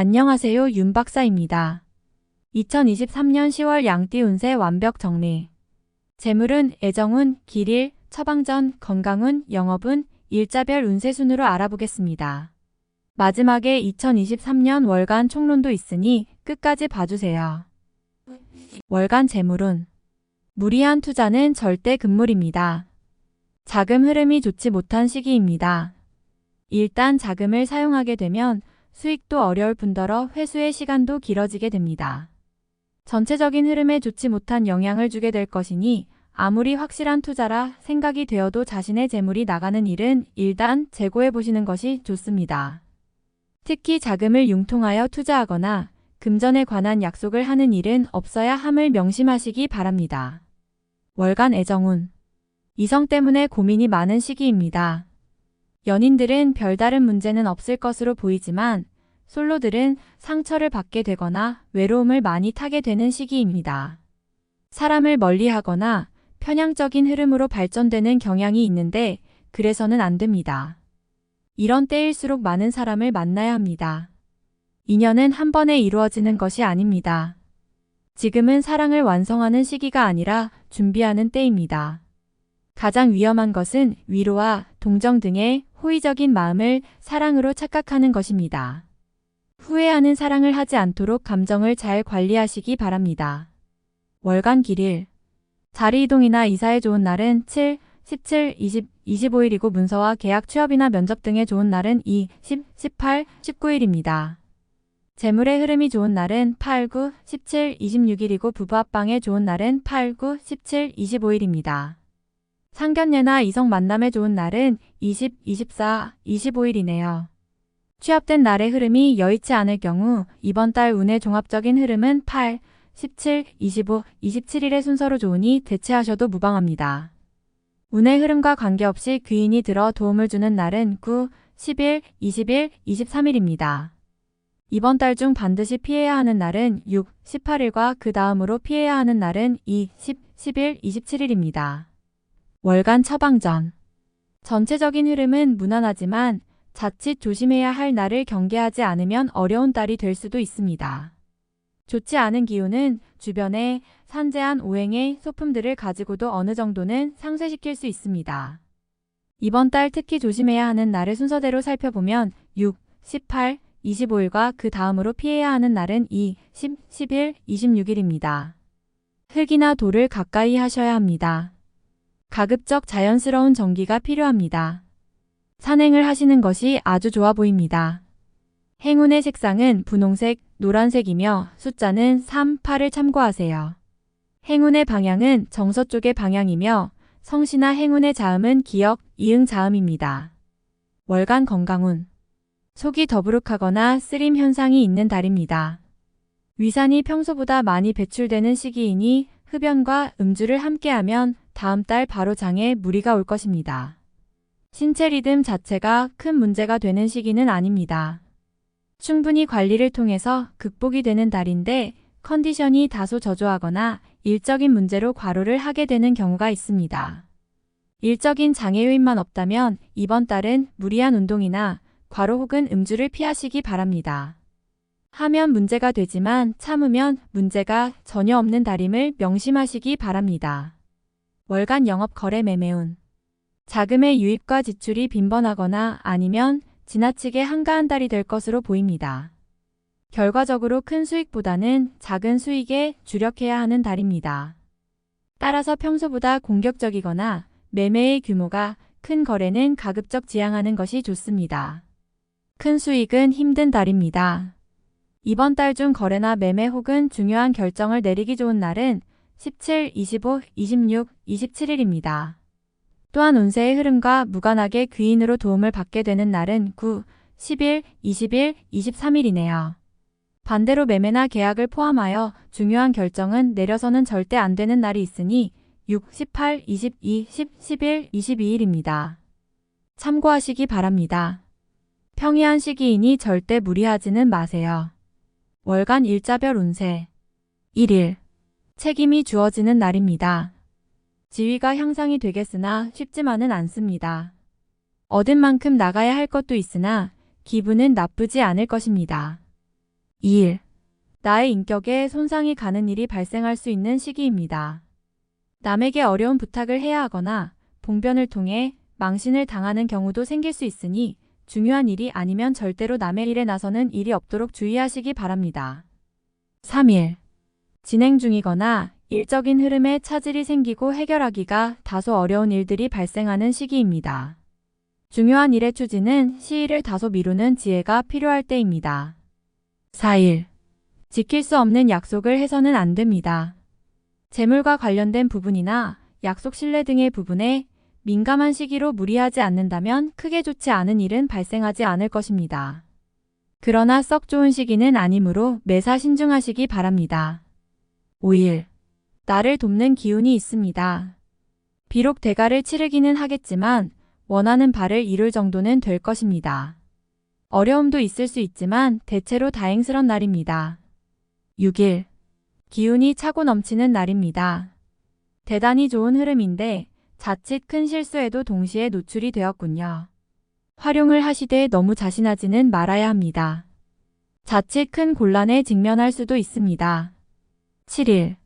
안녕하세요, 윤 박사입니다. 2023년 10월 양띠 운세 완벽 정리. 재물운, 애정운, 길일, 처방전, 건강운, 영업운, 일자별 운세 순으로 알아보겠습니다. 마지막에 2023년 월간 총론도 있으니 끝까지 봐주세요. 월간 재물운. 무리한 투자는 절대 금물입니다. 자금 흐름이 좋지 못한 시기입니다. 일단 자금을 사용하게 되면 수익도 어려울 뿐더러 회수의 시간도 길어지게 됩니다. 전체적인 흐름에 좋지 못한 영향을 주게 될 것이니 아무리 확실한 투자라 생각이 되어도 자신의 재물이 나가는 일은 일단 재고해 보시는 것이 좋습니다. 특히 자금을 융통하여 투자하거나 금전에 관한 약속을 하는 일은 없어야 함을 명심하시기 바랍니다. 월간 애정운. 이성 때문에 고민이 많은 시기입니다. 연인들은 별다른 문제는 없을 것으로 보이지만 솔로들은 상처를 받게 되거나 외로움을 많이 타게 되는 시기입니다. 사람을 멀리하거나 편향적인 흐름으로 발전되는 경향이 있는데 그래서는 안 됩니다. 이런 때일수록 많은 사람을 만나야 합니다. 인연은 한 번에 이루어지는 것이 아닙니다. 지금은 사랑을 완성하는 시기가 아니라 준비하는 때입니다. 가장 위험한 것은 위로와 동정 등의 호의적인 마음을 사랑으로 착각하는 것입니다. 후회하는 사랑을 하지 않도록 감정을 잘 관리하시기 바랍니다. 월간 길일. 자리 이동이나 이사에 좋은 날은 7, 17, 20, 25일이고 문서와 계약 취업이나 면접 등에 좋은 날은 2, 10, 18, 19일입니다. 재물의 흐름이 좋은 날은 8, 9, 17, 26일이고 부부 합방에 좋은 날은 8, 9, 17, 25일입니다. 상견례나 이성 만남에 좋은 날은 20, 24, 25일이네요. 취업된 날의 흐름이 여의치 않을 경우 이번 달 운의 종합적인 흐름은 8, 17, 25, 27일의 순서로 좋으니 대체하셔도 무방합니다. 운의 흐름과 관계없이 귀인이 들어 도움을 주는 날은 9, 10일, 20일, 23일입니다. 이번 달 중 반드시 피해야 하는 날은 6, 18일과 그 다음으로 피해야 하는 날은 2, 10, 11, 27일입니다. 월간 처방전. 전체적인 흐름은 무난하지만 자칫 조심해야 할 날을 경계하지 않으면 어려운 달이 될 수도 있습니다. 좋지 않은 기운은 주변에 산재한 오행의 소품들을 가지고도 어느 정도는 상쇄시킬 수 있습니다. 이번 달 특히 조심해야 하는 날을 순서대로 살펴보면 6, 18, 25일과 그 다음으로 피해야 하는 날은 2, 10, 11, 26일입니다. 흙이나 돌을 가까이 하셔야 합니다. 가급적 자연스러운 정기가 필요합니다. 산행을 하시는 것이 아주 좋아 보입니다. 행운의 색상은 분홍색, 노란색이며 숫자는 3, 8을 참고하세요. 행운의 방향은 정서쪽의 방향이며 성씨나 행운의 자음은 기역, 이응 자음입니다. 월간 건강운. 속이 더부룩하거나 쓰림 현상이 있는 달입니다. 위산이 평소보다 많이 배출되는 시기이니 흡연과 음주를 함께하면 다음 달 바로 장에 무리가 올 것입니다. 신체 리듬 자체가 큰 문제가 되는 시기는 아닙니다. 충분히 관리를 통해서 극복이 되는 달인데 컨디션이 다소 저조하거나 일적인 문제로 과로를 하게 되는 경우가 있습니다. 일적인 장애 요인만 없다면 이번 달은 무리한 운동이나 과로 혹은 음주를 피하시기 바랍니다. 하면 문제가 되지만 참으면 문제가 전혀 없는 달임을 명심하시기 바랍니다. 월간 영업 거래 매매운. 자금의 유입과 지출이 빈번하거나 아니면 지나치게 한가한 달이 될 것으로 보입니다. 결과적으로 큰 수익보다는 작은 수익에 주력해야 하는 달입니다. 따라서 평소보다 공격적이거나 매매의 규모가 큰 거래는 가급적 지양하는 것이 좋습니다. 큰 수익은 힘든 달입니다. 이번 달 중 거래나 매매 혹은 중요한 결정을 내리기 좋은 날은 17, 25, 26, 27일입니다. 또한 운세의 흐름과 무관하게 귀인으로 도움을 받게 되는 날은 9, 10일, 20일, 23일이네요. 반대로 매매나 계약을 포함하여 중요한 결정은 내려서는 절대 안 되는 날이 있으니 6, 18, 22, 10, 11, 22일입니다. 참고하시기 바랍니다. 평이한 시기이니 절대 무리하지는 마세요. 월간 일자별 운세. 1일. 책임이 주어지는 날입니다. 지위가 향상이 되겠으나 쉽지만은 않습니다. 얻은 만큼 나가야 할 것도 있으나 기분은 나쁘지 않을 것입니다. 2일. 나의 인격에 손상이 가는 일이 발생할 수 있는 시기입니다. 남에게 어려운 부탁을 해야 하거나 봉변을 통해 망신을 당하는 경우도 생길 수 있으니 중요한 일이 아니면 절대로 남의 일에 나서는 일이 없도록 주의하시기 바랍니다. 3일. 진행 중이거나 일적인 흐름에 차질이 생기고 해결하기가 다소 어려운 일들이 발생하는 시기입니다. 중요한 일의 추진은 시일을 다소 미루는 지혜가 필요할 때입니다. 4일. 지킬 수 없는 약속을 해서는 안 됩니다. 재물과 관련된 부분이나 약속 신뢰 등의 부분에 민감한 시기로 무리하지 않는다면 크게 좋지 않은 일은 발생하지 않을 것입니다. 그러나 썩 좋은 시기는 아니므로 매사 신중하시기 바랍니다. 5일. 나를 돕는 기운이 있습니다. 비록 대가를 치르기는 하겠지만 원하는 바를 이룰 정도는 될 것입니다. 어려움도 있을 수 있지만 대체로 다행스런 날입니다. 6일. 기운이 차고 넘치는 날입니다. 대단히 좋은 흐름인데 자칫 큰 실수에도 동시에 노출이 되었군요. 활용을 하시되 너무 자신하지는 말아야 합니다. 자칫 큰 곤란에 직면할 수도 있습니다. 7일.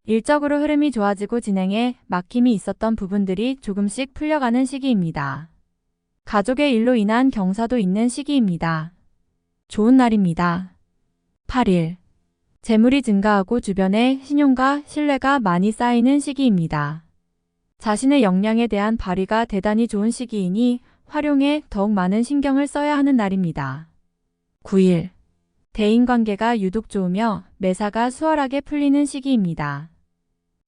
일적으로 흐름이 좋아지고 진행에 막힘이 있었던 부분들이 조금씩 풀려가는 시기입니다. 가족의 일로 인한 경사도 있는 시기입니다. 좋은 날입니다. 8일. 재물이 증가하고 주변에 신용과 신뢰가 많이 쌓이는 시기입니다. 자신의 역량에 대한 발휘가 대단히 좋은 시기이니 활용에 더욱 많은 신경을 써야 하는 날입니다. 9일. 대인관계가 유독 좋으며 매사가 수월하게 풀리는 시기입니다.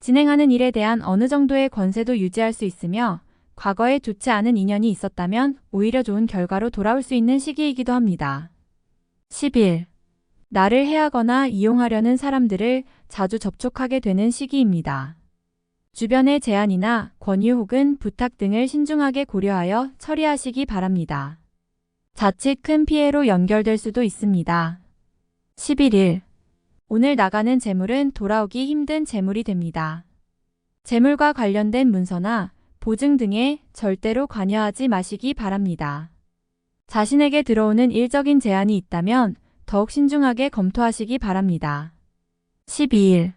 진행하는 일에 대한 어느 정도의 권세도 유지할 수 있으며 과거에 좋지 않은 인연이 있었다면 오히려 좋은 결과로 돌아올 수 있는 시기이기도 합니다. 10일. 나를 해하거나 이용하려는 사람들을 자주 접촉하게 되는 시기입니다. 주변의 제안이나 권유 혹은 부탁 등을 신중하게 고려하여 처리하시기 바랍니다. 자칫 큰 피해로 연결될 수도 있습니다. 11일. 오늘 나가는 재물은 돌아오기 힘든 재물이 됩니다. 재물과 관련된 문서나 보증 등에 절대로 관여하지 마시기 바랍니다. 자신에게 들어오는 일적인 제안이 있다면 더욱 신중하게 검토하시기 바랍니다. 12일.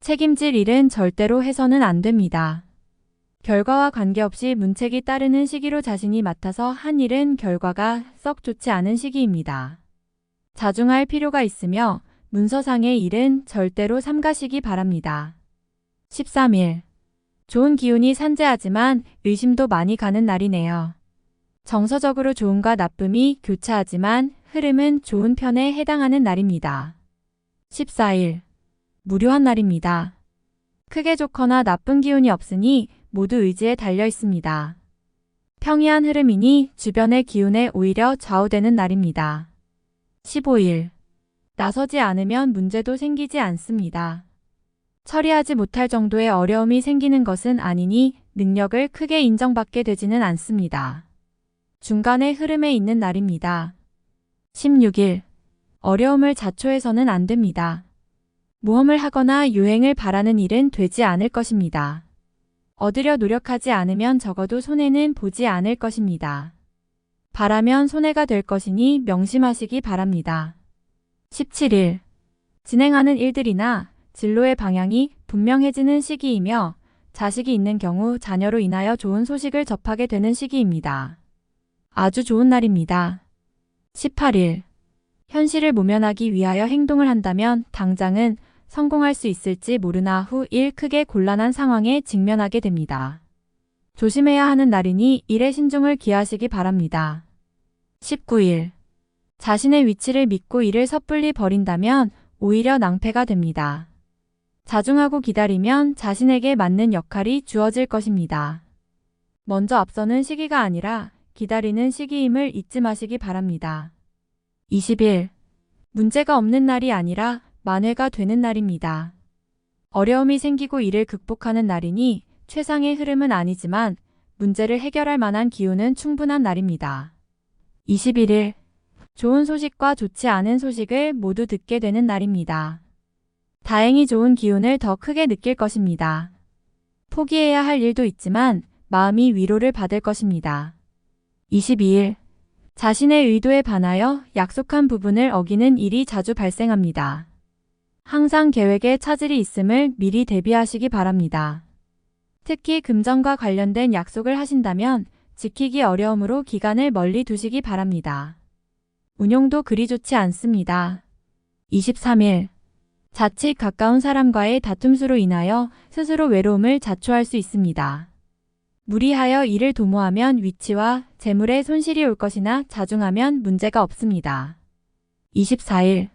책임질 일은 절대로 해서는 안 됩니다. 결과와 관계없이 문책이 따르는 시기로 자신이 맡아서 한 일은 결과가 썩 좋지 않은 시기입니다. 자중할 필요가 있으며 문서상의 일은 절대로 삼가시기 바랍니다. 13일. 좋은 기운이 산재하지만 의심도 많이 가는 날이네요. 정서적으로 좋음과 나쁨이 교차하지만 흐름은 좋은 편에 해당하는 날입니다. 14일. 무료한 날입니다. 크게 좋거나 나쁜 기운이 없으니 모두 의지에 달려 있습니다. 평이한 흐름이니 주변의 기운에 오히려 좌우되는 날입니다. 15일. 나서지 않으면 문제도 생기지 않습니다. 처리하지 못할 정도의 어려움이 생기는 것은 아니니 능력을 크게 인정받게 되지는 않습니다. 중간의 흐름에 있는 날입니다. 16일. 어려움을 자초해서는 안 됩니다. 모험을 하거나 유행을 바라는 일은 되지 않을 것입니다. 얻으려 노력하지 않으면 적어도 손해는 보지 않을 것입니다. 바라면 손해가 될 것이니 명심하시기 바랍니다. 17일. 진행하는 일들이나 진로의 방향이 분명해지는 시기이며 자식이 있는 경우 자녀로 인하여 좋은 소식을 접하게 되는 시기입니다. 아주 좋은 날입니다. 18일. 현실을 모면하기 위하여 행동을 한다면 당장은 성공할 수 있을지 모르나 후 일 크게 곤란한 상황에 직면하게 됩니다. 조심해야 하는 날이니 일에 신중을 기하시기 바랍니다. 19일. 자신의 위치를 믿고 일을 섣불리 버린다면 오히려 낭패가 됩니다. 자중하고 기다리면 자신에게 맞는 역할이 주어질 것입니다. 먼저 앞서는 시기가 아니라 기다리는 시기임을 잊지 마시기 바랍니다. 20일. 문제가 없는 날이 아니라 만회가 되는 날입니다. 어려움이 생기고 이를 극복하는 날이니 최상의 흐름은 아니지만 문제를 해결할 만한 기운은 충분한 날입니다. 21일. 좋은 소식과 좋지 않은 소식을 모두 듣게 되는 날입니다. 다행히 좋은 기운을 더 크게 느낄 것입니다. 포기해야 할 일도 있지만 마음이 위로를 받을 것입니다. 22일. 자신의 의도에 반하여 약속한 부분을 어기는 일이 자주 발생합니다. 항상 계획에 차질이 있음을 미리 대비하시기 바랍니다. 특히 금전과 관련된 약속을 하신다면 지키기 어려우므로 기간을 멀리 두시기 바랍니다. 운용도 그리 좋지 않습니다. 23일. 자칫 가까운 사람과의 다툼수로 인하여 스스로 외로움을 자초할 수 있습니다. 무리하여 일을 도모하면 위치와 재물에 손실이 올 것이나 자중하면 문제가 없습니다. 24일.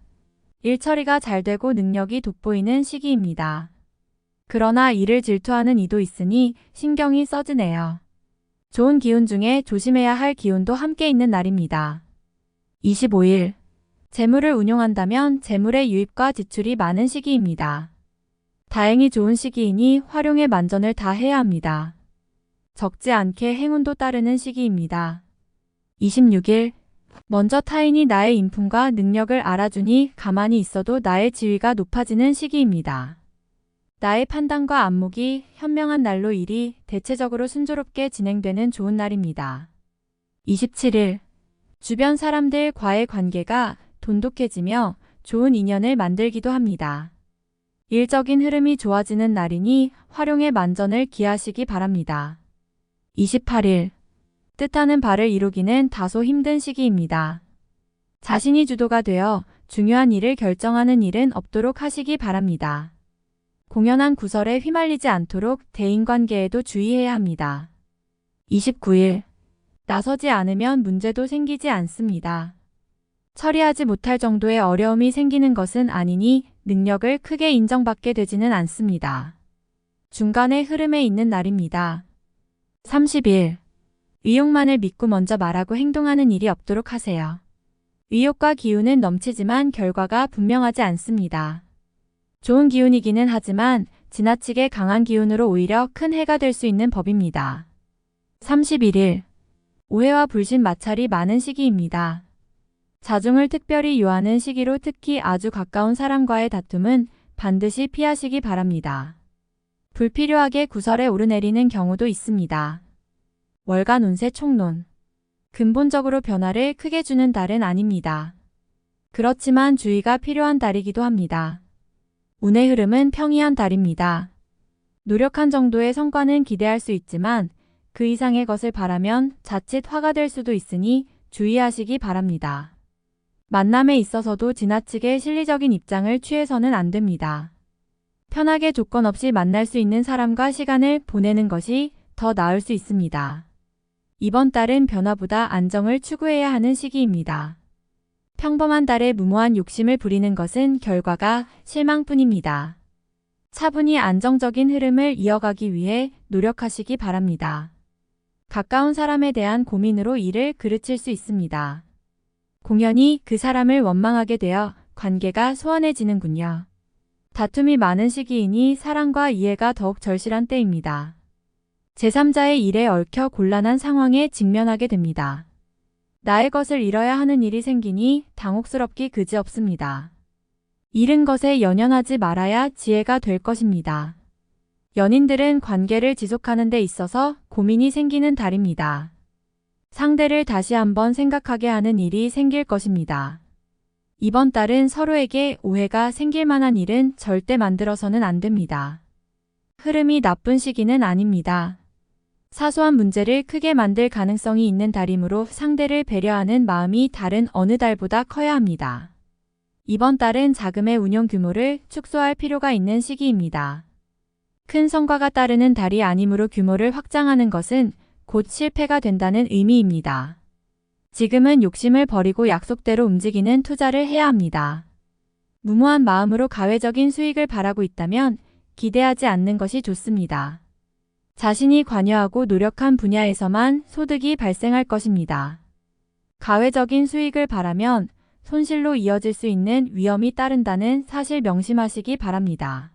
일 처리가 잘 되고 능력이 돋보이는 시기입니다. 그러나 일을 질투하는 이도 있으니 신경이 써지네요. 좋은 기운 중에 조심해야 할 기운도 함께 있는 날입니다. 25일. 재물을 운용한다면 재물의 유입과 지출이 많은 시기입니다. 다행히 좋은 시기이니 활용에 만전을 다해야 합니다. 적지 않게 행운도 따르는 시기입니다. 26일. 먼저 타인이 나의 인품과 능력을 알아주니 가만히 있어도 나의 지위가 높아지는 시기입니다. 나의 판단과 안목이 현명한 날로 일이 대체적으로 순조롭게 진행되는 좋은 날입니다. 27일. 주변 사람들과의 관계가 돈독해지며 좋은 인연을 만들기도 합니다. 일적인 흐름이 좋아지는 날이니 활용에 만전을 기하시기 바랍니다. 28일. 뜻하는 바를 이루기는 다소 힘든 시기입니다. 자신이 주도가 되어 중요한 일을 결정하는 일은 없도록 하시기 바랍니다. 공연한 구설에 휘말리지 않도록 대인관계에도 주의해야 합니다. 29일. 나서지 않으면 문제도 생기지 않습니다. 처리하지 못할 정도의 어려움이 생기는 것은 아니니 능력을 크게 인정받게 되지는 않습니다. 중간의 흐름에 있는 날입니다. 30일. 의욕만을 믿고 먼저 말하고 행동하는 일이 없도록 하세요. 의욕과 기운은 넘치지만 결과가 분명하지 않습니다. 좋은 기운이기는 하지만 지나치게 강한 기운으로 오히려 큰 해가 될 수 있는 법입니다. 31일. 오해와 불신 마찰이 많은 시기입니다. 자중을 특별히 요하는 시기로 특히 아주 가까운 사람과의 다툼은 반드시 피하시기 바랍니다. 불필요하게 구설에 오르내리는 경우도 있습니다. 월간 운세 총론. 근본적으로 변화를 크게 주는 달은 아닙니다. 그렇지만 주의가 필요한 달이기도 합니다. 운의 흐름은 평이한 달입니다. 노력한 정도의 성과는 기대할 수 있지만 그 이상의 것을 바라면 자칫 화가 될 수도 있으니 주의하시기 바랍니다. 만남에 있어서도 지나치게 실리적인 입장을 취해서는 안 됩니다. 편하게 조건 없이 만날 수 있는 사람과 시간을 보내는 것이 더 나을 수 있습니다. 이번 달은 변화보다 안정을 추구해야 하는 시기입니다. 평범한 달에 무모한 욕심을 부리는 것은 결과가 실망뿐입니다. 차분히 안정적인 흐름을 이어가기 위해 노력하시기 바랍니다. 가까운 사람에 대한 고민으로 일을 그르칠 수 있습니다. 공연히 그 사람을 원망하게 되어 관계가 소원해지는군요. 다툼이 많은 시기이니 사랑과 이해가 더욱 절실한 때입니다. 제3자의 일에 얽혀 곤란한 상황에 직면하게 됩니다. 나의 것을 잃어야 하는 일이 생기니 당혹스럽기 그지없습니다. 잃은 것에 연연하지 말아야 지혜가 될 것입니다. 연인들은 관계를 지속하는 데 있어서 고민이 생기는 달입니다. 상대를 다시 한번 생각하게 하는 일이 생길 것입니다. 이번 달은 서로에게 오해가 생길 만한 일은 절대 만들어서는 안 됩니다. 흐름이 나쁜 시기는 아닙니다. 사소한 문제를 크게 만들 가능성이 있는 달이므로 상대를 배려하는 마음이 다른 어느 달보다 커야 합니다. 이번 달은 자금의 운용 규모를 축소할 필요가 있는 시기입니다. 큰 성과가 따르는 달이 아니므로 규모를 확장하는 것은 곧 실패가 된다는 의미입니다. 지금은 욕심을 버리고 약속대로 움직이는 투자를 해야 합니다. 무모한 마음으로 가외적인 수익을 바라고 있다면 기대하지 않는 것이 좋습니다. 자신이 관여하고 노력한 분야에서만 소득이 발생할 것입니다. 가외적인 수익을 바라면 손실로 이어질 수 있는 위험이 따른다는 사실 명심하시기 바랍니다.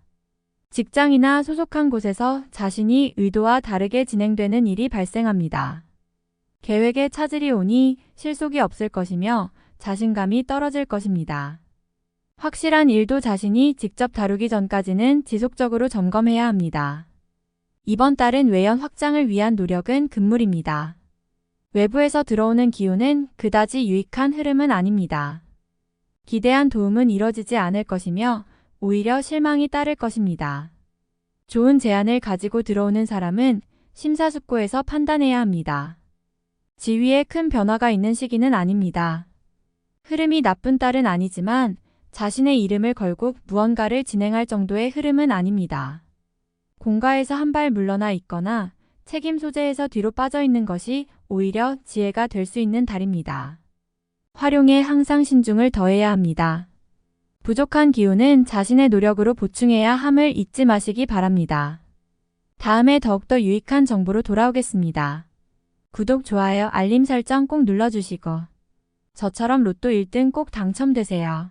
직장이나 소속한 곳에서 자신이 의도와 다르게 진행되는 일이 발생합니다. 계획에 차질이 오니 실속이 없을 것이며 자신감이 떨어질 것입니다. 확실한 일도 자신이 직접 다루기 전까지는 지속적으로 점검해야 합니다. 이번 달은 외연 확장을 위한 노력은 금물입니다. 외부에서 들어오는 기운은 그다지 유익한 흐름은 아닙니다. 기대한 도움은 이뤄지지 않을 것이며 오히려 실망이 따를 것입니다. 좋은 제안을 가지고 들어오는 사람은 심사숙고해서 판단해야 합니다. 지위에 큰 변화가 있는 시기는 아닙니다. 흐름이 나쁜 딸은 아니지만 자신의 이름을 걸고 무언가를 진행할 정도의 흐름은 아닙니다. 공가에서 한 발 물러나 있거나 책임 소재에서 뒤로 빠져 있는 것이 오히려 지혜가 될 수 있는 달입니다. 활용에 항상 신중을 더해야 합니다. 부족한 기운은 자신의 노력으로 보충해야 함을 잊지 마시기 바랍니다. 다음에 더욱더 유익한 정보로 돌아오겠습니다. 구독, 좋아요, 알림 설정 꼭 눌러주시고 저처럼 로또 1등 꼭 당첨되세요.